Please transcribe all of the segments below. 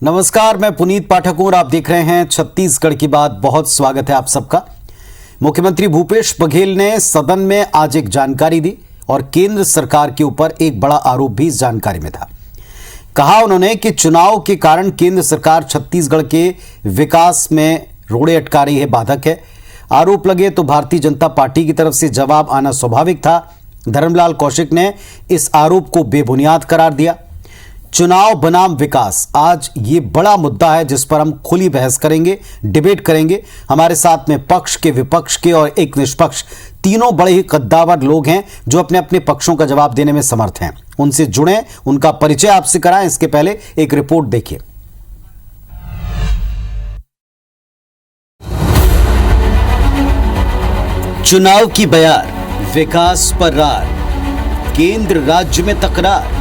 नमस्कार, मैं पुनीत पाठक हूं और आप देख रहे हैं छत्तीसगढ़ की बात। बहुत स्वागत है आप सबका। मुख्यमंत्री भूपेश बघेल ने सदन में आज एक जानकारी दी और केंद्र सरकार के ऊपर एक बड़ा आरोप भी इस जानकारी में था। कहा उन्होंने कि चुनाव के कारण केंद्र सरकार छत्तीसगढ़ के विकास में रोड़े अटका रही है, बाधक है। आरोप लगे तो भारतीय जनता पार्टी की तरफ से जवाब आना स्वाभाविक था। धर्मलाल कौशिक ने इस आरोप को बेबुनियाद करार दिया। चुनाव बनाम विकास, आज ये बड़ा मुद्दा है जिस पर हम खुली बहस करेंगे, डिबेट करेंगे। हमारे साथ में पक्ष के, विपक्ष के और एक निष्पक्ष, तीनों बड़े ही कद्दावर लोग हैं जो अपने अपने पक्षों का जवाब देने में समर्थ हैं। उनसे जुड़ें, उनका परिचय आपसे कराएं। इसके पहले एक रिपोर्ट देखिए। चुनाव की बयार, विकास पर रार, केंद्र राज्य में तकरार,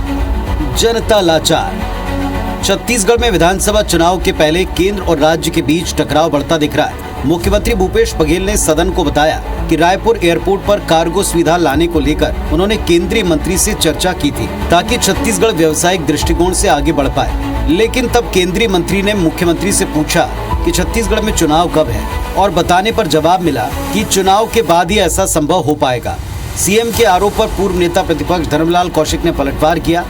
जनता लाचार। छत्तीसगढ़ में विधानसभा चुनाव के पहले केंद्र और राज्य के बीच टकराव बढ़ता दिख रहा है। मुख्यमंत्री भूपेश बघेल ने सदन को बताया कि रायपुर एयरपोर्ट पर कार्गो सुविधा लाने को लेकर उन्होंने केंद्रीय मंत्री से चर्चा की थी ताकि छत्तीसगढ़ व्यावसायिक दृष्टिकोण से आगे बढ़ पाए। लेकिन तब केंद्रीय मंत्री ने मुख्यमंत्री से पूछा कि छत्तीसगढ़ में चुनाव कब है, और बताने पर जवाब मिला कि चुनाव के बाद ही ऐसा संभव हो पाएगा। सीएम के आरोप पर पूर्व नेता प्रतिपक्ष धर्मलाल कौशिक ने पलटवार किया।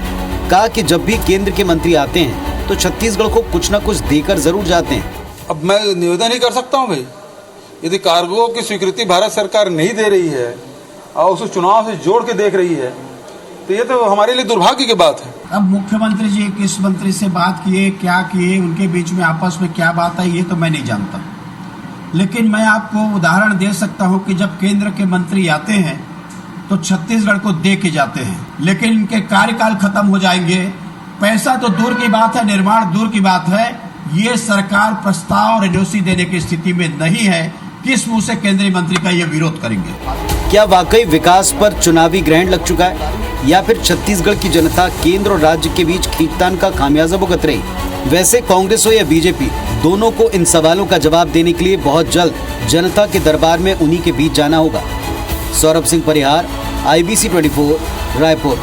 कहा कि जब भी केंद्र के मंत्री आते हैं तो छत्तीसगढ़ को कुछ न कुछ देकर जरूर जाते हैं। अब मैं निवेदन ही कर सकता हूं भाई, यदि कार्गो की स्वीकृति भारत सरकार नहीं दे रही है और उसे चुनाव से जोड़ के देख रही है तो ये तो हमारे लिए दुर्भाग्य की बात है। अब मुख्यमंत्री जी किस मंत्री से बात किए, क्या किए, उनके बीच में आपस में क्या बात आई, ये तो मैं नहीं जानता। लेकिन मैं आपको उदाहरण दे सकता हूं कि जब केंद्र के मंत्री आते हैं तो छत्तीसगढ़ को दे के जाते हैं, लेकिन इनके कार्यकाल खत्म हो जाएंगे। पैसा तो दूर की बात है, निर्माण दूर की बात है। ये सरकार प्रस्ताव और एनओसी देने की स्थिति में नहीं है। किस मुंह से केंद्रीय मंत्री का ये विरोध करेंगे? क्या वाकई विकास पर चुनावी ग्रहण लग चुका है, या फिर छत्तीसगढ़ की जनता केंद्र और राज्य के बीच खींचतान का खामियाजा भुगत रही? वैसे कांग्रेस हो या बीजेपी, दोनों को इन सवालों का जवाब देने के लिए बहुत जल्द जनता के दरबार में उन्हीं के बीच जाना होगा। सौरभ सिंह परिहार, IBC 24, रायपुर।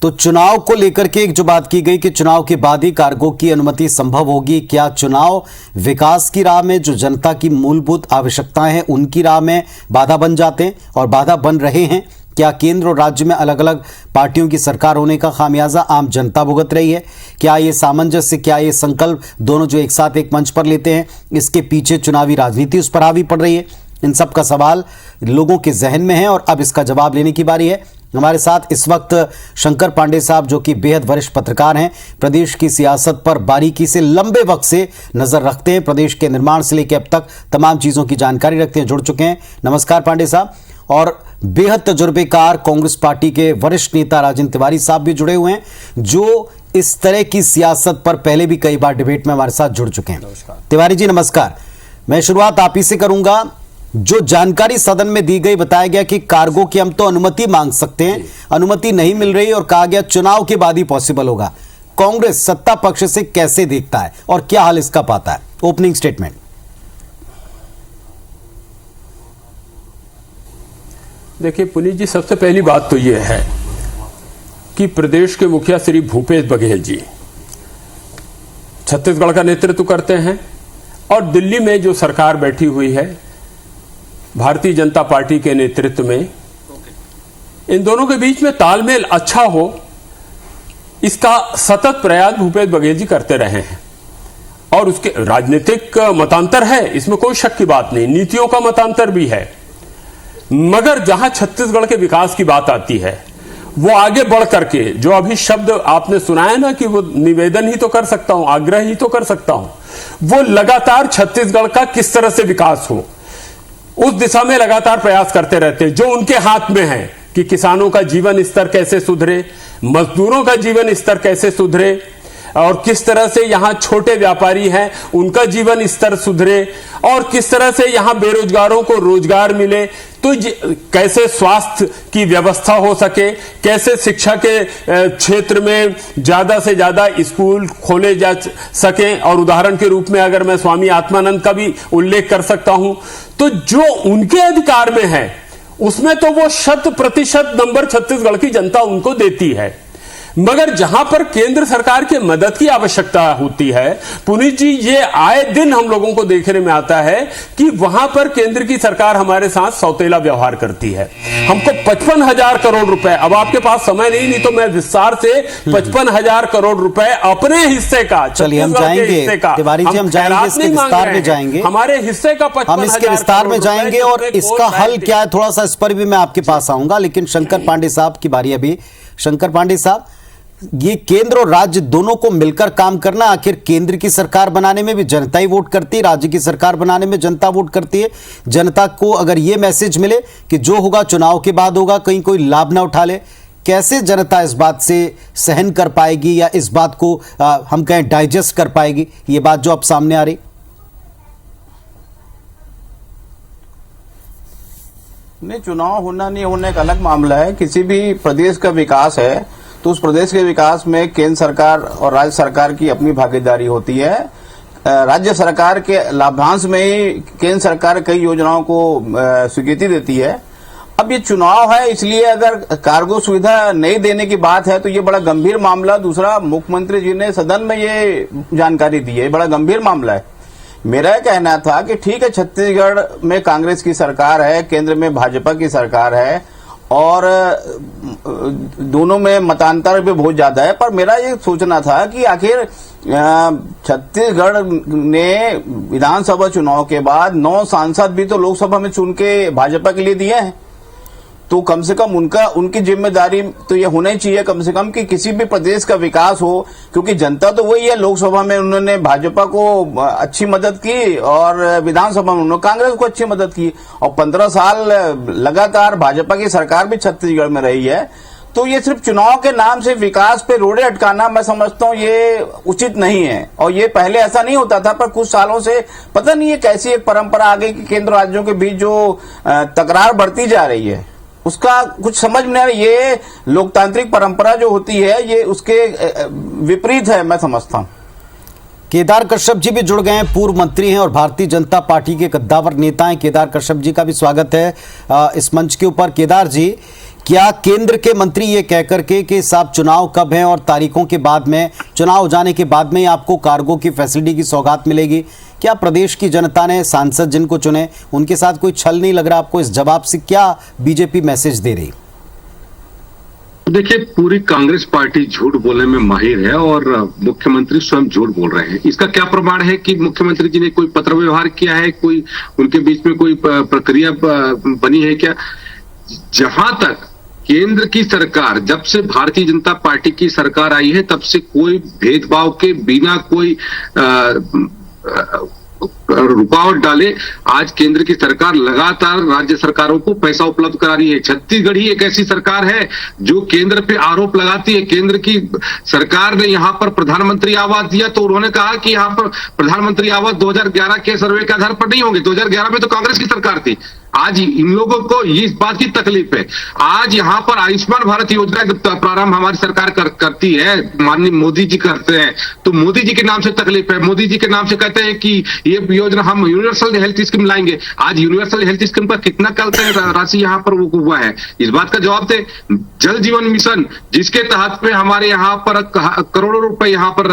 तो चुनाव को लेकर के एक जो बात की गई कि चुनाव के बाद ही कार्गो की अनुमति संभव होगी। क्या चुनाव विकास की राह में जो जनता की मूलभूत आवश्यकताएं हैं उनकी राह में बाधा बन जाते हैं और बाधा बन रहे हैं? क्या केंद्र और राज्य में अलग अलग पार्टियों की सरकार होने का खामियाजा आम जनता भुगत रही है? क्या ये सामंजस्य, क्या ये संकल्प दोनों जो एक साथ एक मंच पर लेते हैं, इसके पीछे चुनावी राजनीति उस पर हावी पड़ रही है? इन सब का सवाल लोगों के जहन में है और अब इसका जवाब लेने की बारी है। हमारे साथ इस वक्त शंकर पांडे साहब, जो कि बेहद वरिष्ठ पत्रकार हैं, प्रदेश की सियासत पर बारीकी से लंबे वक्त से नजर रखते हैं, प्रदेश के निर्माण से लेकर अब तक तमाम चीजों की जानकारी रखते हैं, जुड़ चुके हैं। नमस्कार पांडे साहब। और बेहद तजुर्बेकार कांग्रेस पार्टी के वरिष्ठ नेता राजेंद्र तिवारी साहब भी जुड़े हुए हैं, जो इस तरह की सियासत पर पहले भी कई बार डिबेट में हमारे साथ जुड़ चुके हैं। तिवारी जी नमस्कार। मैं शुरुआत आप ही से करूंगा। जो जानकारी सदन में दी गई, बताया गया कि कार्गो की हम तो अनुमति मांग सकते हैं, अनुमति नहीं मिल रही और कहा गया चुनाव के बाद ही पॉसिबल होगा। कांग्रेस सत्ता पक्ष से कैसे देखता है और क्या हाल इसका पाता है? Opening statement. देखिए पुनीत जी, सबसे पहली बात तो यह है कि प्रदेश के मुखिया श्री भूपेश बघेल जी छत्तीसगढ़ का नेतृत्व करते हैं और दिल्ली में जो सरकार बैठी हुई है भारतीय जनता पार्टी के नेतृत्व में, इन दोनों के बीच में तालमेल अच्छा हो, इसका सतत प्रयास भूपेश बघेल जी करते रहे हैं। और उसके राजनीतिक मतांतर है, इसमें कोई शक की बात नहीं, नीतियों का मतांतर भी है, मगर जहां छत्तीसगढ़ के विकास की बात आती है वो आगे बढ़ करके, जो अभी शब्द आपने सुनाया ना कि वो निवेदन ही तो कर सकता हूं, आग्रह ही तो कर सकता हूं, वो लगातार छत्तीसगढ़ का किस तरह से विकास हो उस दिशा में लगातार प्रयास करते रहते हैं। जो उनके हाथ में है कि किसानों का जीवन स्तर कैसे सुधरे, मजदूरों का जीवन स्तर कैसे सुधरे, और किस तरह से यहां छोटे व्यापारी हैं उनका जीवन स्तर सुधरे, और किस तरह से यहां बेरोजगारों को रोजगार मिले, तो कैसे स्वास्थ्य की व्यवस्था हो सके, कैसे शिक्षा के क्षेत्र में ज्यादा से ज्यादा स्कूल खोले जा सके। और उदाहरण के रूप में अगर मैं स्वामी आत्मानंद का भी उल्लेख कर सकता हूं, तो जो उनके अधिकार में है उसमें तो वो 100% नंबर छत्तीसगढ़ की जनता उनको देती है। मगर जहां पर केंद्र सरकार की मदद की आवश्यकता होती है, पुनीत जी, ये आए दिन हम लोगों को देखने में आता है कि वहां पर केंद्र की सरकार हमारे साथ सौतेला व्यवहार करती है। हमको 55,000 करोड़ रुपए, अब आपके पास समय नहीं तो मैं विस्तार से 55,000 करोड़ रुपए अपने हिस्से का, चलिए हम जाएंगे तिवारी जी, हम जाएंगे इसके विस्तार में जाएंगे, हमारे हिस्से का 55,000 हम इसके विस्तार में जाएंगे और इसका हल क्या है थोड़ा सा इस पर भी मैं आपके पास आऊंगा। लेकिन शंकर पांडे साहब की बारी अभी। शंकर पांडे साहब, ये केंद्र और राज्य दोनों को मिलकर काम करना, आखिर केंद्र की सरकार बनाने में भी जनता ही वोट करती है, राज्य की सरकार बनाने में जनता वोट करती है। जनता को अगर ये मैसेज मिले कि जो होगा चुनाव के बाद होगा, कहीं कोई लाभ ना उठा ले, कैसे जनता इस बात से सहन कर पाएगी या इस बात को हम कहें डाइजेस्ट कर पाएगी, ये बात जो अब सामने आ रही? नहीं, चुनाव होना नहीं होना एक अलग मामला है। किसी भी प्रदेश का विकास है तो उस प्रदेश के विकास में केंद्र सरकार और राज्य सरकार की अपनी भागीदारी होती है। राज्य सरकार के लाभांश में ही केंद्र सरकार कई योजनाओं को स्वीकृति देती है। अब ये चुनाव है, इसलिए अगर कार्गो सुविधा नहीं देने की बात है तो ये बड़ा गंभीर मामला। दूसरा, मुख्यमंत्री जी ने सदन में ये जानकारी दी है, बड़ा गंभीर मामला है। मेरा कहना था कि ठीक है, छत्तीसगढ़ में कांग्रेस की सरकार है, केंद्र में भाजपा की सरकार है और दोनों में मतांतर भी बहुत ज्यादा है, पर मेरा ये सोचना था कि आखिर छत्तीसगढ़ ने विधानसभा चुनाव के बाद 9 सांसद भी तो लोकसभा में चुन के भाजपा के लिए दिए हैं, तो कम से कम उनकी जिम्मेदारी तो ये होना ही चाहिए कम से कम कि किसी भी प्रदेश का विकास हो, क्योंकि जनता तो वही है। लोकसभा में उन्होंने भाजपा को अच्छी मदद की और विधानसभा में उन्होंने कांग्रेस को अच्छी मदद की, और 15 साल लगातार भाजपा की सरकार भी छत्तीसगढ़ में रही है। तो ये सिर्फ चुनाव के नाम से विकास पे रोड़े अटकाना, मैं समझता हूँ ये उचित नहीं है। और ये पहले ऐसा नहीं होता था, पर कुछ सालों से पता नहीं है कैसी एक परंपरा आ गई कि केंद्र राज्यों के बीच जो तकरार बढ़ती जा रही है उसका कुछ समझ में नहीं आ रहा। ये लोकतांत्रिक परंपरा जो होती है ये उसके विपरीत है, मैं समझता हूं। केदार कश्यप जी भी जुड़ गए हैं, पूर्व मंत्री हैं और भारतीय जनता पार्टी के कद्दावर नेता हैं। केदार कश्यप जी का भी स्वागत है इस मंच के ऊपर। केदार जी, क्या केंद्र के मंत्री ये कहकर के कि साहब चुनाव कब है और तारीखों के बाद में, चुनाव हो जाने के बाद में ही आपको कार्गो की फैसिलिटी की सौगात मिलेगी, क्या प्रदेश की जनता ने सांसद जिनको चुने उनके साथ कोई छल नहीं लग रहा आपको? इस जवाब से क्या बीजेपी मैसेज दे रही? देखिए, पूरी कांग्रेस पार्टी झूठ बोलने में माहिर है और मुख्यमंत्री स्वयं झूठ बोल रहे हैं। इसका क्या प्रमाण है कि मुख्यमंत्री जी ने कोई पत्र व्यवहार किया है, कोई उनके बीच में कोई प्रक्रिया बनी है क्या? जहां तक केंद्र की सरकार, जब से भारतीय जनता पार्टी की सरकार आई है तब से कोई भेदभाव के बिना, कोई रुकावट डाले आज केंद्र की सरकार लगातार राज्य सरकारों को पैसा उपलब्ध करा रही है। छत्तीसगढ़ ही एक ऐसी सरकार है जो केंद्र पे आरोप लगाती है। केंद्र की सरकार ने यहाँ पर प्रधानमंत्री आवास दिया तो उन्होंने कहा कि यहाँ पर प्रधानमंत्री आवास 2011 के सर्वे के आधार पर नहीं होंगे। 2011 में तो कांग्रेस की सरकार थी। आज इन लोगों को इस बात की तकलीफ है। आज यहाँ पर आयुष्मान भारत योजना का प्रारंभ हमारी सरकार करती है, माननीय मोदी जी करते हैं, तो मोदी जी के नाम से तकलीफ है। मोदी जी के नाम से कहते हैं कि ये योजना हम यूनिवर्सल हेल्थ स्कीम लाएंगे। आज यूनिवर्सल हेल्थ स्कीम पर कितना राशि यहाँ पर वो हुआ है, इस बात का जवाब दे। जल जीवन मिशन जिसके तहत में हमारे यहाँ पर करोड़ों रुपए यहाँ पर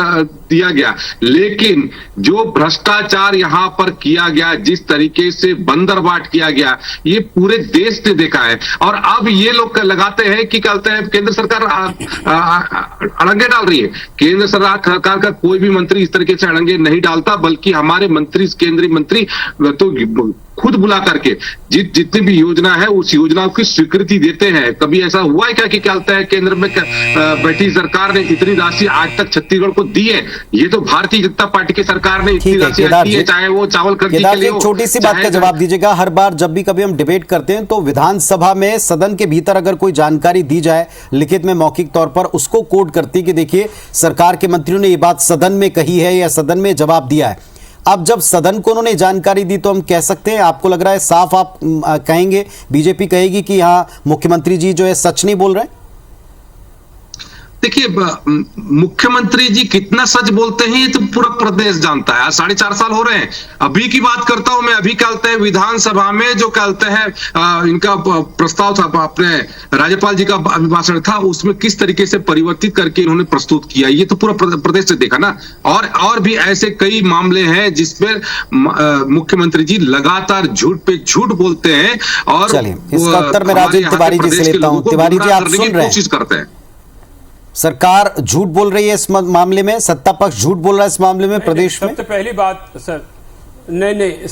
दिया गया, लेकिन जो भ्रष्टाचार यहाँ पर किया गया, जिस तरीके से बंदरबाट किया गया, ये पूरे देश ने देखा है। और अब ये लोग लगाते हैं कि कहते हैं केंद्र सरकार अड़ंगे डाल रही है। केंद्र सरकार का कोई भी मंत्री इस तरीके से अड़ंगे नहीं डालता, बल्कि हमारे मंत्री, केंद्रीय मंत्री तो खुद बुला करके जितनी भी योजना है उस योजनाओं की स्वीकृति देते हैं। कभी ऐसा हुआ है क्या कि कहते हैं केंद्र में बैठी सरकार ने इतनी राशि आज तक छत्तीसगढ़ को दी है? ये तो भारतीय जनता पार्टी की सरकार ने इतनी राशि दी है, चाहे वो चावल खरीदी के लिए। छोटी सी बात का जवाब दीजिएगा। हर बार जब भी कभी हम डिबेट करते हैं तो विधानसभा में सदन के भीतर अगर कोई जानकारी दी जाए लिखित में मौखिक तौर पर, उसको कोट करती कि देखिए सरकार के मंत्रियों ने ये बात सदन में कही है या सदन में जवाब दिया है। अब जब सदन को उन्होंने जानकारी दी तो हम कह सकते हैं, आपको लग रहा है साफ आप कहेंगे, बीजेपी कहेगी कि हाँ मुख्यमंत्री जी जो है सच नहीं बोल रहे हैं? देखिए, मुख्यमंत्री जी कितना सच बोलते हैं ये तो पूरा प्रदेश जानता है। आज 4.5 साल हो रहे हैं। अभी की बात करता हूं मैं, अभी कहते हैं विधानसभा में जो कहते हैं इनका प्रस्ताव था, अपने राज्यपाल जी का अभिभाषण था, उसमें किस तरीके से परिवर्तित करके इन्होंने प्रस्तुत किया, ये तो पूरा प्रदेश से देखा ना। और भी ऐसे कई मामले हैं जिसमें मुख्यमंत्री जी लगातार झूठ पे झूठ बोलते हैं और चलिए, इसका उत्तर मैं राजेंद्र तिवारी जी से लेता हूं। तिवारी जी, आप सुन रहे हैं, कोशिश करते हैं सरकार झूठ बोल रही है इस मामले में, सत्ता पक्ष झूठ बोल रहा है इस मामले में प्रदेश में। सबसे पहली बात सर, नहीं,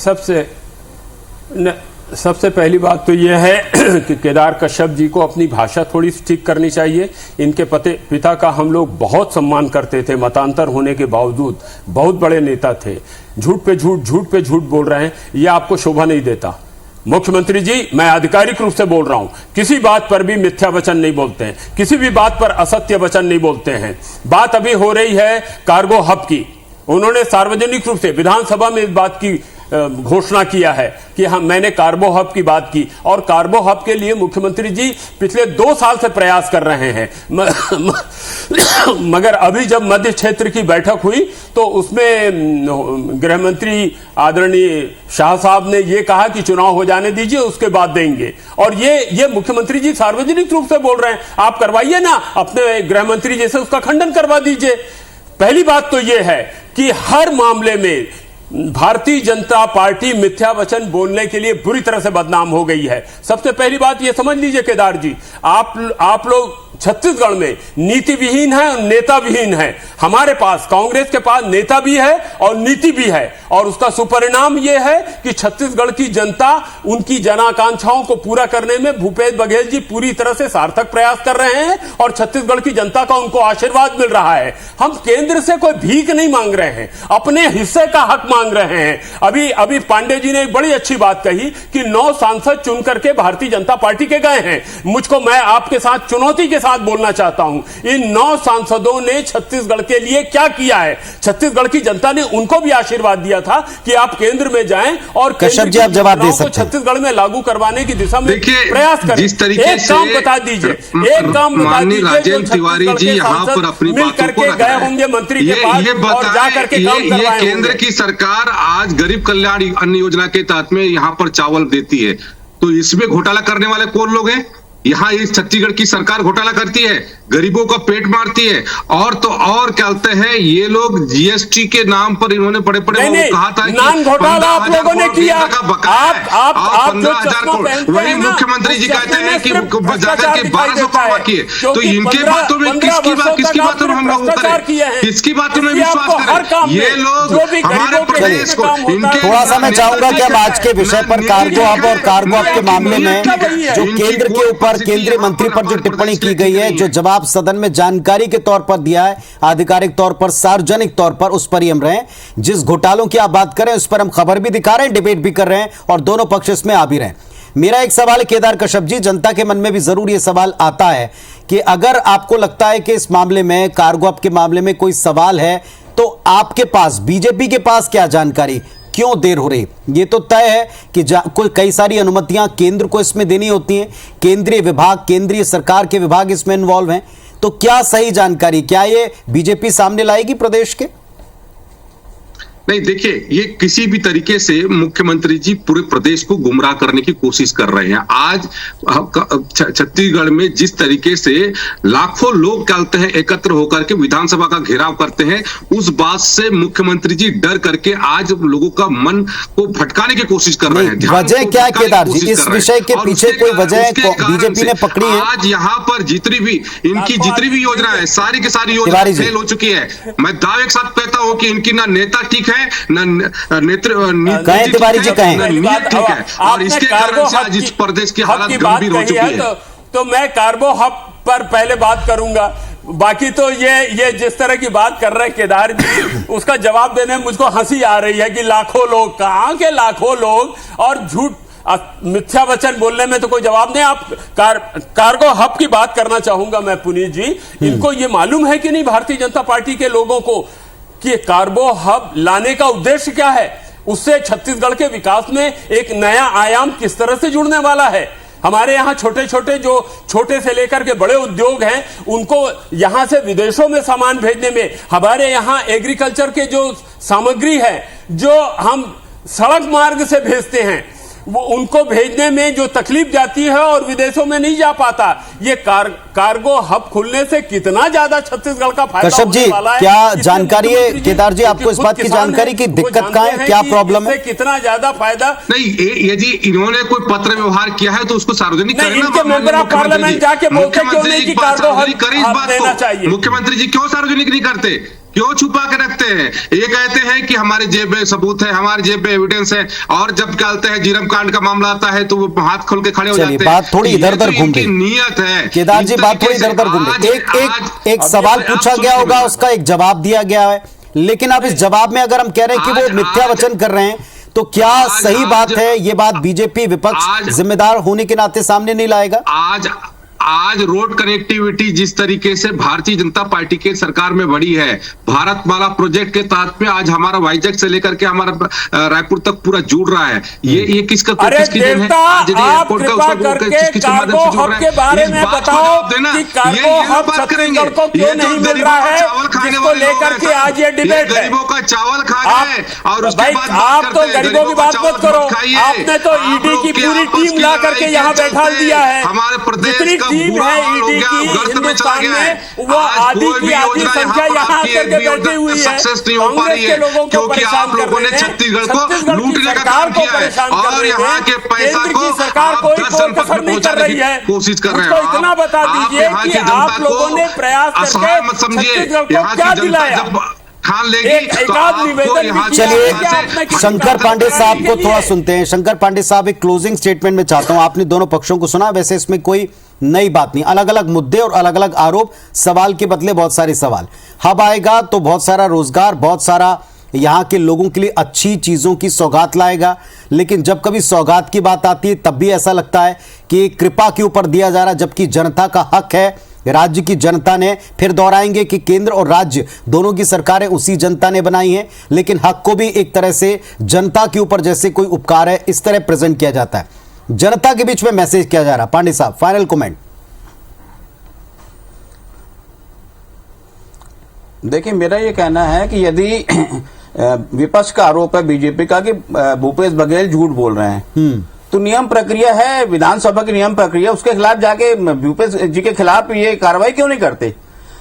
सबसे पहली बात तो यह है कि केदार कश्यप जी को अपनी भाषा थोड़ी ठीक करनी चाहिए। इनके पिता का हम लोग बहुत सम्मान करते थे, मतांतर होने के बावजूद बहुत बड़े नेता थे। झूठ पे झूठ बोल रहे हैं, यह आपको शोभा नहीं देता। मुख्यमंत्री जी, मैं आधिकारिक रूप से बोल रहा हूं, किसी बात पर भी मिथ्या वचन नहीं बोलते हैं, किसी भी बात पर असत्य वचन नहीं बोलते हैं। बात अभी हो रही है कार्गो हब की। उन्होंने सार्वजनिक रूप से विधानसभा में इस बात की घोषणा किया है कि मैंने कार्गो हब की बात की, और कार्गो हब के लिए मुख्यमंत्री जी पिछले 2 साल से प्रयास कर रहे हैं। मगर अभी जब मध्य क्षेत्र की बैठक हुई तो उसमें गृह मंत्री आदरणीय शाह साहब ने यह कहा कि चुनाव हो जाने दीजिए, उसके बाद देंगे। और ये मुख्यमंत्री जी सार्वजनिक रूप से बोल रहे हैं। आप करवाइए ना, अपने गृह मंत्री जी से उसका खंडन करवा दीजिए। पहली बात तो यह है कि हर मामले में भारतीय जनता पार्टी मिथ्या वचन बोलने के लिए बुरी तरह से बदनाम हो गई है। सबसे पहली बात यह समझ लीजिए केदार जी, आप लोग छत्तीसगढ़ में नीति विहीन है और नेता विहीन है। हमारे पास, कांग्रेस के पास नेता भी है और नीति भी है, और उसका सुपरिणाम यह है कि छत्तीसगढ़ की जनता उनकी जनाकांक्षाओं को पूरा करने में भूपेश बघेल जी पूरी तरह से सार्थक प्रयास कर रहे हैं और छत्तीसगढ़ की जनता का उनको आशीर्वाद मिल रहा है। हम केंद्र से कोई भीख नहीं मांग रहे हैं, अपने हिस्से का हक मांग रहे हैं। अभी पांडे जी ने एक बड़ी अच्छी बात कही कि 9 सांसद चुन करके भारतीय जनता पार्टी के गए हैं। मैं आपके साथ चुनौती के साथ बोलना चाहता हूं, इन 9 सांसदों ने छत्तीसगढ़ के लिए क्या किया है? छत्तीसगढ़ की जनता ने उनको भी आशीर्वाद दिया था कि आप केंद्र में जाएं और कश्यप जी, आप जवाब दे सकते हैं। छत्तीसगढ़ में लागू करवाने की दिशा में देखिए, प्रयास करें। जिस तरीके एक काम बता दीजिए, राजेंद्र तिवारी जी यहाँ पर अपनी बातों को रख गए होंगे मंत्री के पास और जाकर के काम करवाए होंगे। केंद्र की सरकार आज गरीब कल्याण अन्न योजना के तहत में यहाँ पर चावल देती है, तो इसमें घोटाला करने वाले कौन लोग हैं? यहाँ इस छत्तीसगढ़ की सरकार घोटाला करती है, गरीबों का पेट मारती है। और तो और कहते हैं ये लोग जीएसटी के नाम पर इन्होंने बड़े कहा था कि घोटाला आप लोगों ने किया। आप 15,000 करोड़, वही मुख्यमंत्री जी कहते हैं कि जाकर के 1200 करोड़ किए। तो इनके बातों में किसकी बातों में हम लोग करें, किसकी बातों में विश्वास करें? ये लोग हमारे प्रदेश को थोड़ा सा मैं चाहूंगा कि अब आज के विषय पर कार्गो हब और कार्गो हब के मामले में जो केंद्र के ऊपर केंद्रीय मंत्री पर जो टिप्पणी की गई है, जो जवाब सदन में जानकारी के तौर पर दिया है, आधिकारिक तौर पर, सार्वजनिक तौर पर, उस पर ही हम रहे। जिस घोटालों की आप बात करें उस पर हम खबर भी दिखा रहे हैं, डिबेट भी कर रहे हैं और दोनों पक्ष इसमें आ भी रहे हैं। मेरा एक सवाल है केदार कश्यप जी, जनता के मन में भी जरूर यह सवाल आता है कि अगर आपको लगता है कि इस मामले में, कार्गो हब के मामले में कोई सवाल है, तो आपके पास, बीजेपी के पास क्या जानकारी, क्यों देर हो रही? ये तो तय है कि कई सारी अनुमतियां केंद्र को इसमें देनी होती हैं, केंद्रीय विभाग, केंद्रीय सरकार के विभाग इसमें इन्वॉल्व हैं, तो क्या सही जानकारी, क्या ये बीजेपी सामने लाएगी प्रदेश के? नहीं, देखिए, ये किसी भी तरीके से मुख्यमंत्री जी पूरे प्रदेश को गुमराह करने की कोशिश कर रहे हैं। आज छत्तीसगढ़ में जिस तरीके से लाखों लोग कहते हैं एकत्र होकर के विधानसभा का घेराव करते हैं, उस बात से मुख्यमंत्री जी डर करके आज लोगों का मन को भटकाने की कोशिश कर रहे हैं। वजह क्या है केदार जी, इस विषय के पीछे कोई वजह बीजेपी ने पकड़ी है? आज यहाँ पर जितनी भी योजना है, सारी की सारी योजना फेल हो चुकी है। मैं दावे के साथ कहता हूँ कि इनकी ना नेता ठीक है, तिवारी जी कहें, ठीक है, और इसके कारण से आज इस प्रदेश की हालत गंभीर हो चुकी है। तो मैं कार्गो हब पर पहले बात करूंगा, बाकी तो ये जिस तरह की बात कर रहे हैं केदार जी, उसका जवाब देने में मुझको हंसी आ रही है कि लाखों लोग, कहां के लाखों लोग, और झूठ मिथ्या वचन बोलने में तो कोई जवाब नहीं। आप कार्गो हब की बात करना चाहूंगा मैं पुनीत जी, इनको ये मालूम है कि नहीं भारतीय जनता पार्टी के लोगों को कि कार्गो हब लाने का उद्देश्य क्या है? उससे छत्तीसगढ़ के विकास में एक नया आयाम किस तरह से जुड़ने वाला है? हमारे यहाँ छोटे छोटे से लेकर के बड़े उद्योग हैं, उनको यहां से विदेशों में सामान भेजने में, हमारे यहाँ एग्रीकल्चर के जो सामग्री है जो हम सड़क मार्ग से भेजते हैं, वो उनको भेजने में जो तकलीफ जाती है और विदेशों में नहीं जा पाता। ये कार्गो हब खुलने से कितना ज्यादा छत्तीसगढ़ का फायदा कश्यप जी, होने वाला है। क्या जानकारी है केदार जी आपको इस बात की जानकारी की दिक्कत कहां है, क्या प्रॉब्लम है? कितना ज्यादा फायदा नहीं, यदि इन्होंने कोई पत्र व्यवहार किया है तो उसको सार्वजनिक नहीं, इनके मेंबर ऑफ पार्लियामेंट जाके बोलते क्यों नहीं कि कार्गो हब देना चाहिए? मुख्यमंत्री जी क्यों सार्वजनिक नहीं करते, क्यों छुपा के रखते हैं? ये कहते हैं कि हमारे जेब में सबूत है, हमारे जेब में एविडेंस है, और जब कहते हैं जीरम कांड का मामला आता है तो वो हाथ खोल के खड़े हो जाते हैं। बात थोड़ी इधर-उधर घूम रही, नियत है केदार जी, बात थोड़ी इधर-उधर घूम रही। एक सवाल पूछा गया होगा, उसका एक जवाब दिया गया है, लेकिन अब इस जवाब में अगर हम कह रहे हैं कि वो मिथ्या वचन कर रहे हैं, तो क्या सही बात है? ये बात बीजेपी विपक्ष जिम्मेदार होने के नाते सामने नहीं लाएगा? आज रोड कनेक्टिविटी जिस तरीके से भारतीय जनता पार्टी के सरकार में बढ़ी है, भारतमाला प्रोजेक्ट के तहत में आज हमारा वाइजैक से लेकर के हमारा रायपुर तक पूरा जुड़ रहा है। ये किसका किसकी देन है? आज आप कृपा करके कार्गो हब के बारे में बताओ कि कार्गो हब छत्तीसगढ़ को क्यों नहीं मिल रहा है, जिसको लेकर के आज ये डिबेट है। गरीबों का चावल खा रहे हैं और उसके बाद आप तो गरीबों की बात मत करो, आपने तो ईडी की पूरी टीम ला करके यहाँ बैठा दिया है। हमारे प्रदेश का टीम है ईडी की हिंदुस्तान में, वो आधी की आधी संख्या यहाँ आकर के बैठी हुई है। कांग्रेस के लोगों को परेशान कर रहे हैं, छत्तीसगढ़ की सरकार को परेशान कर रहे हैं, केंद्र की सरकार कोई कसर नहीं कर रही है। कोशिश कर रहे हैं। उसको इतना बता दीजिए कि आप लोगों ने प्रयास करके छत्तीसगढ़ को क्या दिलाया। खान लेगी तो आपको चलिए शंकर पांडे साहब को थोड़ा सुनते हैं। शंकर पांडे साहब, एक क्लोजिंग स्टेटमेंट में चाहता हूं, आपने दोनों पक्षों को सुना, वैसे इसमें कोई नई बात नहीं, अलग अलग मुद्दे और अलग अलग आरोप, सवाल के बदले बहुत सारे सवाल। हब आएगा तो बहुत सारा रोजगार, बहुत सारा यहां के लोगों के लिए अच्छी चीजों की सौगात लाएगा, लेकिन जब कभी सौगात की बात आती है तब भी ऐसा लगता है कि कृपा के ऊपर दिया जा रहा, जबकि जनता का हक है, राज्य की जनता ने, फिर दोहराएंगे कि केंद्र और राज्य दोनों की सरकारें उसी जनता ने बनाई हैं, लेकिन हक को भी एक तरह से जनता के ऊपर जैसे कोई उपकार है, इस तरह प्रेजेंट किया जाता है, जनता के बीच में मैसेज किया जा रहा। पांडे साहब, फाइनल कमेंट। देखिए, मेरा ये कहना है कि यदि विपक्ष का आरोप है बीजेपी का कि भूपेश बघेल झूठ बोल रहे हैं, तो नियम प्रक्रिया है, विधानसभा की नियम प्रक्रिया, उसके खिलाफ जाके भूपेश जी के खिलाफ ये कार्रवाई क्यों नहीं करते?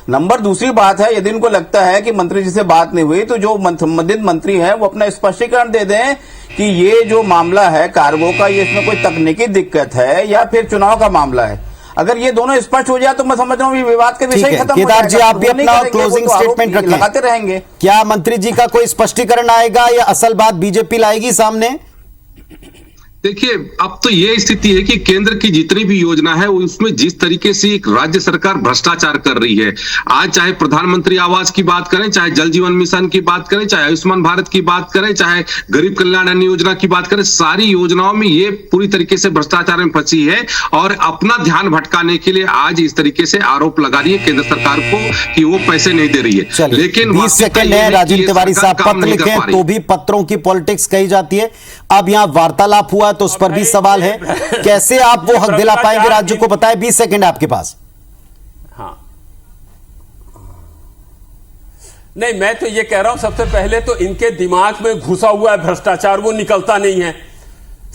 नंबर दूसरी बात है, यदि उनको लगता है कि मंत्री जी से बात नहीं हुई तो जो संबंधित मंत्री है वो अपना स्पष्टीकरण दे दें कि ये जो मामला है कार्गो का, ये इसमें कोई तकनीकी दिक्कत है या फिर चुनाव का मामला है। अगर ये दोनों स्पष्ट हो जाए तो मैं समझ रहा हूँ विवाद के विषय खत्म हो जाएगा। केदार जी, आप भी अपना क्लोजिंग स्टेटमेंट रखें, लगाते रहेंगे। क्या मंत्री जी का कोई स्पष्टीकरण आएगा या असल बात बीजेपी लाएगी सामने? देखिए, अब तो ये स्थिति है कि केंद्र की जितनी भी योजना है उसमें जिस तरीके से एक राज्य सरकार भ्रष्टाचार कर रही है, आज चाहे प्रधानमंत्री आवास की बात करें, चाहे जल जीवन मिशन की बात करें, चाहे आयुष्मान भारत की बात करें, चाहे गरीब कल्याण अन्न योजना की बात करें, सारी योजनाओं में ये पूरी तरीके से भ्रष्टाचार में फंसी है और अपना ध्यान भटकाने के लिए आज इस तरीके से आरोप लगा रही है केंद्र सरकार को कि वो पैसे नहीं दे रही है। लेकिन 20 सेकंड है, राजेंद्र तिवारी साहब पत्र लिखे तो भी पत्रों की पॉलिटिक्स कही जाती है। अब यहां वार्तालाप हुआ तो उस पर भी सवाल है, कैसे आप वो हक दिला पाएंगे राज्य को? बताएं, 20 सेकंड आपके पास। हाँ, नहीं, मैं तो ये कह रहा हूं, सबसे पहले तो इनके दिमाग में घुसा हुआ है भ्रष्टाचार, वो निकलता नहीं है,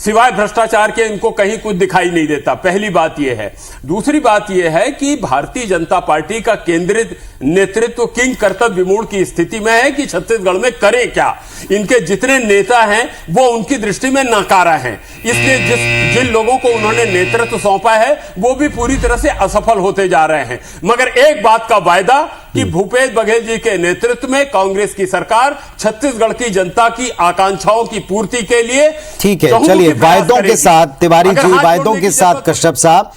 सिवाय भ्रष्टाचार के इनको कहीं कुछ दिखाई नहीं देता। पहली बात यह है। दूसरी बात यह है कि भारतीय जनता पार्टी का केंद्रित नेतृत्व किंग कर्तव्य विमूढ़ की स्थिति में है कि छत्तीसगढ़ में करे क्या। इनके जितने नेता हैं वो उनकी दृष्टि में नाकारा हैं, इसलिए जिन लोगों को उन्होंने नेतृत्व सौंपा है वो भी पूरी तरह से असफल होते जा रहे हैं। मगर एक बात का वायदा कि भूपेश बघेल जी के नेतृत्व में कांग्रेस की सरकार छत्तीसगढ़ की जनता की आकांक्षाओं की पूर्ति के लिए, ठीक है, चलिए वायदों के साथ, तिवारी जी वायदों के साथ, कश्यप साहब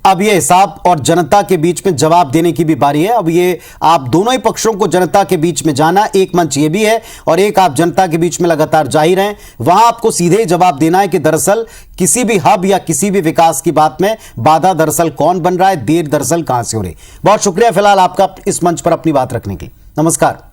अब ये हिसाब और जनता के बीच में जवाब देने की भी बारी है। अब ये आप दोनों ही पक्षों को जनता के बीच में जाना, एक मंच ये भी है और एक आप जनता के बीच में लगातार जाहिर हैं, वहां आपको सीधे जवाब देना है कि दरअसल किसी भी हब या किसी भी विकास की बात में बाधा दरअसल कौन बन रहा है, देर दरअसल कहां से हो रही। बहुत शुक्रिया फिलहाल आपका इस मंच पर अपनी बात रखने के लिए। नमस्कार।